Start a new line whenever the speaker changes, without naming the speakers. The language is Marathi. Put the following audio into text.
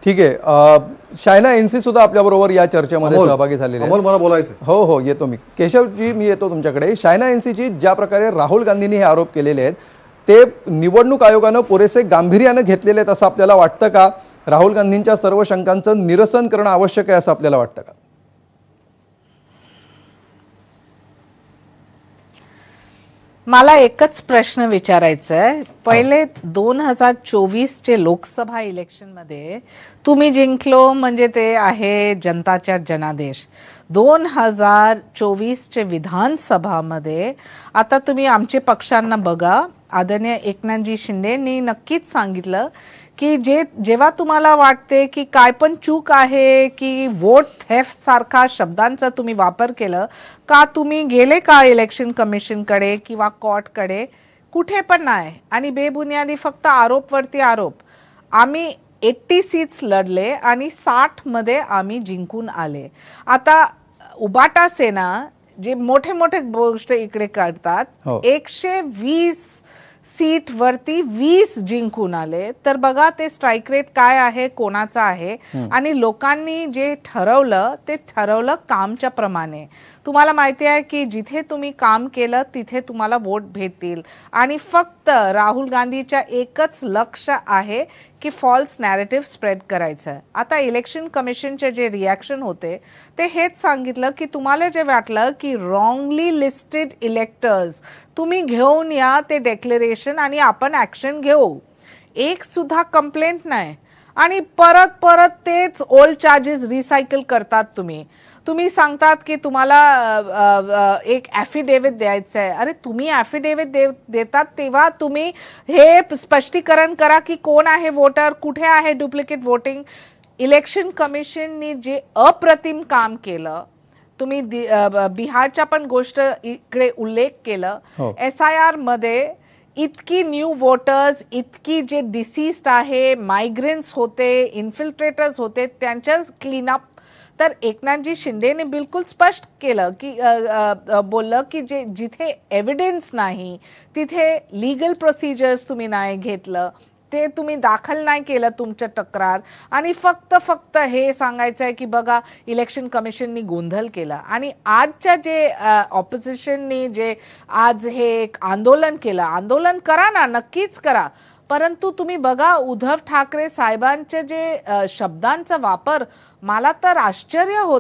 ठीक आहे. शायना एनसी सुद्धा आपल्याबरोबर या चर्चेमध्ये सहभागी झालेली आहे.
अमोल, मला बोलायचं.
हो हो, येतो मी. केशवजी, मी येतो तुमच्याकडे. शायना एनसीची ज्या प्रकारे राहुल गांधींनी हे आरोप केलेले आहेत ते निवडणूक आयोगानं पुरेसे गांभीर्यानं घेतलेले आहेत असं आपल्याला वाटतं का? राहुल गांधींच्या सर्व शंकांचं निरसन करणं आवश्यक आहे असं आपल्याला वाटतं का?
मला एकच प्रश्न विचारायचा आहे. पहिले 2024 चे लोकसभा इलेक्शन मध्ये तुम्ही जिंकलो म्हणजे ते आहे जनताचा जनादेश. 2024 चे विधानसभामध्ये आता तुम्ही आमचे पक्षांना बघा. आदरणीय एकनाथजी शिंदेंनी नक्कीच सांगितलं की जेव्हा तुम्हाला वाटते की काय पण चूक आहे की वोट थेफ्ट सारखा शब्दांचा तुम्ही वापर केलं का, तुम्ही गेले का इलेक्शन कमिशनकडे किंवा कोर्टकडे? कुठे पण नाही. आणि बेबुनियादी फक्त आरोपवरती आरोप. आम्ही 80 सीट्स लढले आणि 60 मध्ये आम्ही जिंकून आले. आता उबाटा सेना जे मोठे मोठे गोष्ट इकडे करतात, 120 सीट वरती 20 जिंकून आले. तर बघा ते स्ट्राईक रेट काय आहे, कोणाचा आहे. आणि लोकांनी जे ठरवलं ते ठरवलं कामच्या प्रमाणे. तुम्हाला माहिती आहे की जिथे तुम्ही काम केलं तिथे तुम्हाला वोट भेटतील. आणि फक्त राहुल गांधीच्या एकच लक्ष आहे की फॉल्स नॅरेटिव्ह स्प्रेड करायचं. आता इलेक्शन कमिशनचे जे रिॲक्शन होते ते हेच सांगितलं की तुम्हाला जे वाटलं की रॉंगली लिस्टेड इलेक्टर्स तुम्ही घेऊन या ते डेक्लेरेशन आणि आपण ऍक्शन घेऊ. एक सुद्धा कंप्लेंट नाही. आणि परत परत तेच ओल्ड चार्जेस रिसायकल करतात. तुम्ही सांगतात की तुम्हाला एक ॲफिडेव्हिट द्यायचं आहे. अरे तुम्ही ॲफिडेव्हिट देतात तेव्हा तुम्ही हे स्पष्टीकरण करा की कोण आहे वोटर, कुठे आहे डुप्लिकेट वोटिंग. इलेक्शन कमिशननी जे अप्रतिम काम केलं, तुम्ही बिहारच्या पण गोष्ट इकडे उल्लेख केलं. SIR मध्ये इतकी न्यू वोटर्स, इतकी जे डिसीज्ड आहे, मायग्रेंट्स होते, इन्फिल्ट्रेटर्स होते, त्यांच्या क्लीनअप. तर एकनाथजी शिंदेने बिलकुल स्पष्ट केलं की बोललं की जिथे एव्हिडन्स नाही तिथे लीगल प्रोसिजर्स तुम्ही नाही घेतलं, ते तुम्ही दाखल नाही केलं तुमचं तक्रार. आणि फक्त हे सांगायचं आहे की बघा इलेक्शन कमिशननी गोंधळ केला. आणि आजच्या जे ऑपोजिशननी जे आज हे एक आंदोलन केलं, आंदोलन करा ना, नक्कीच करा. परंतु तुम्ही बघा उद्धव ठाकरे साहेबांचे जे शब्दांचा वापर, मला तर आश्चर्य होतं.